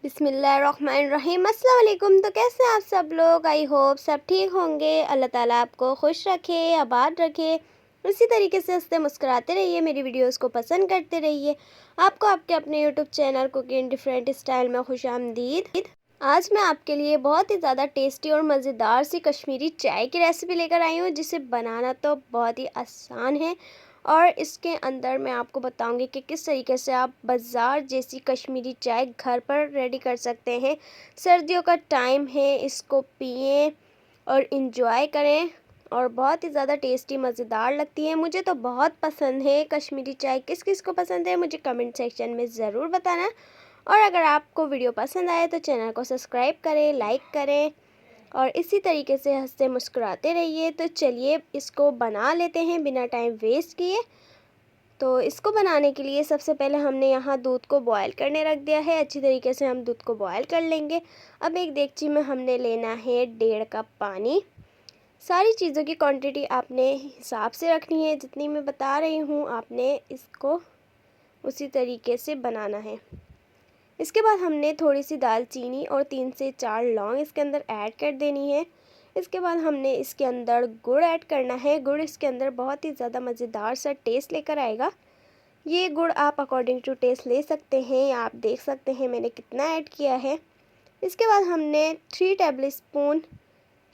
बिस्मिल्लाहिर्रहमानिर्रहीम। अस्सलाम वालेकुम। तो कैसे हैं आप सब लोग? आई होप सब ठीक होंगे। अल्लाह ताला आपको खुश रखे, आबाद रखे। इसी तरीके से हंसते मुस्कुराते रहिए, मेरी वीडियोस को पसंद करते रहिए। आपको आपके अपने YouTube channel cooking different style में खुशामदीद। आज मैं आपके लिए बहुत ही ज़्यादा टेस्टी और मज़ेदार सी कश्मीरी चाय की रेसिपी लेकर आई हूँ, जिसे बनाना तो बहुत ही आसान है। और इसके अंदर मैं आपको बताऊंगी कि किस तरीके से आप बाज़ार जैसी कश्मीरी चाय घर पर रेडी कर सकते हैं। सर्दियों का टाइम है, इसको पिएं और इन्जॉय करें। और बहुत ही ज़्यादा टेस्टी मज़ेदार लगती है। मुझे तो बहुत पसंद है कश्मीरी चाय। किस किस को पसंद है मुझे कमेंट सेक्शन में ज़रूर बताना। और अगर आपको वीडियो पसंद आए तो चैनल को सब्सक्राइब करें, लाइक करें और इसी तरीके से हंसते मुस्कुराते रहिए। तो चलिए इसको बना लेते हैं बिना टाइम वेस्ट किए। तो इसको बनाने के लिए सबसे पहले हमने यहाँ दूध को बॉयल करने रख दिया है। अच्छी तरीके से हम दूध को बॉयल कर लेंगे। अब एक देगची में हमने लेना है 1.5 कप पानी। सारी चीज़ों की क्वांटिटी आपने हिसाब से रखनी है, जितनी मैं बता रही हूँ आपने इसको उसी तरीके से बनाना है। इसके बाद हमने थोड़ी सी दालचीनी और 3 से 4 लौंग इसके अंदर ऐड कर देनी है। इसके बाद हमने इसके अंदर गुड़ ऐड करना है। गुड़ इसके अंदर बहुत ही ज़्यादा मज़ेदार सा टेस्ट लेकर आएगा। ये गुड़ आप अकॉर्डिंग टू टेस्ट ले सकते हैं, आप देख सकते हैं मैंने कितना ऐड किया है। इसके बाद हमने 3 टेबल स्पून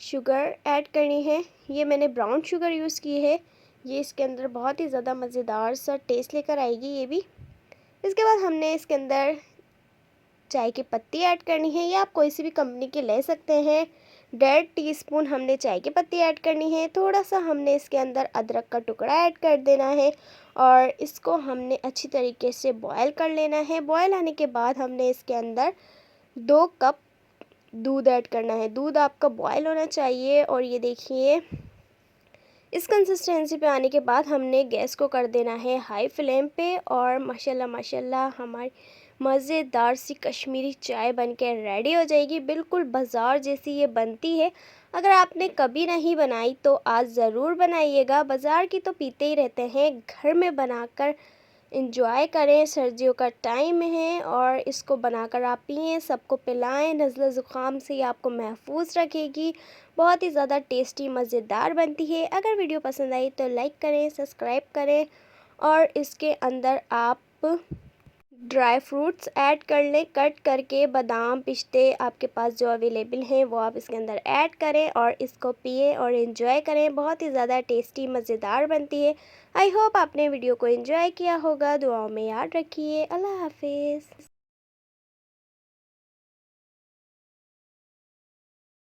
शुगर ऐड करनी है। ये मैंने ब्राउन शुगर यूज़ की है। ये इसके अंदर बहुत ही ज़्यादा मज़ेदार सा टेस्ट लेकर आएगी ये भी। इसके बाद हमने इसके अंदर चाय की पत्ती ऐड करनी है। ये आप कोई सी भी कंपनी की ले सकते हैं। 1.5 टीस्पून हमने चाय की पत्ती ऐड करनी है। थोड़ा सा हमने इसके अंदर अदरक का टुकड़ा ऐड कर देना है और इसको हमने अच्छी तरीके से बॉयल कर लेना है। बॉयल आने के बाद हमने इसके अंदर 2 कप दूध ऐड करना है। दूध आपका बॉयल होना चाहिए। और ये देखिए इस कंसिस्टेंसी पे आने के बाद हमने गैस को कर देना है हाई फ्लेम पे। और माशाल्लाह माशाल्लाह हमारी मज़ेदार सी कश्मीरी चाय बनके रेडी हो जाएगी। बिल्कुल बाज़ार जैसी ये बनती है। अगर आपने कभी नहीं बनाई तो आज ज़रूर बनाइएगा। बाज़ार की तो पीते ही रहते हैं, घर में बनाकर इंजॉय करें। सर्दियों का टाइम है और इसको बनाकर आप पिएं, सबको पिलाएं। नज़ला ज़ुकाम से ये आपको महफूज रखेगी। बहुत ही ज़्यादा टेस्टी मज़ेदार बनती है। अगर वीडियो पसंद आई तो लाइक करें, सब्सक्राइब करें और इसके अंदर आप ड्राई फ्रूट्स ऐड कर लें। कट करके बादाम पिस्ते आपके पास जो अवेलेबल हैं वो आप इसके अंदर ऐड करें और इसको पिए और इन्जॉय करें। बहुत ही ज़्यादा टेस्टी मज़ेदार बनती है। आई होप आपने वीडियो को एंजॉय किया होगा। दुआओं में याद रखिए। अल्लाह हाफिज़।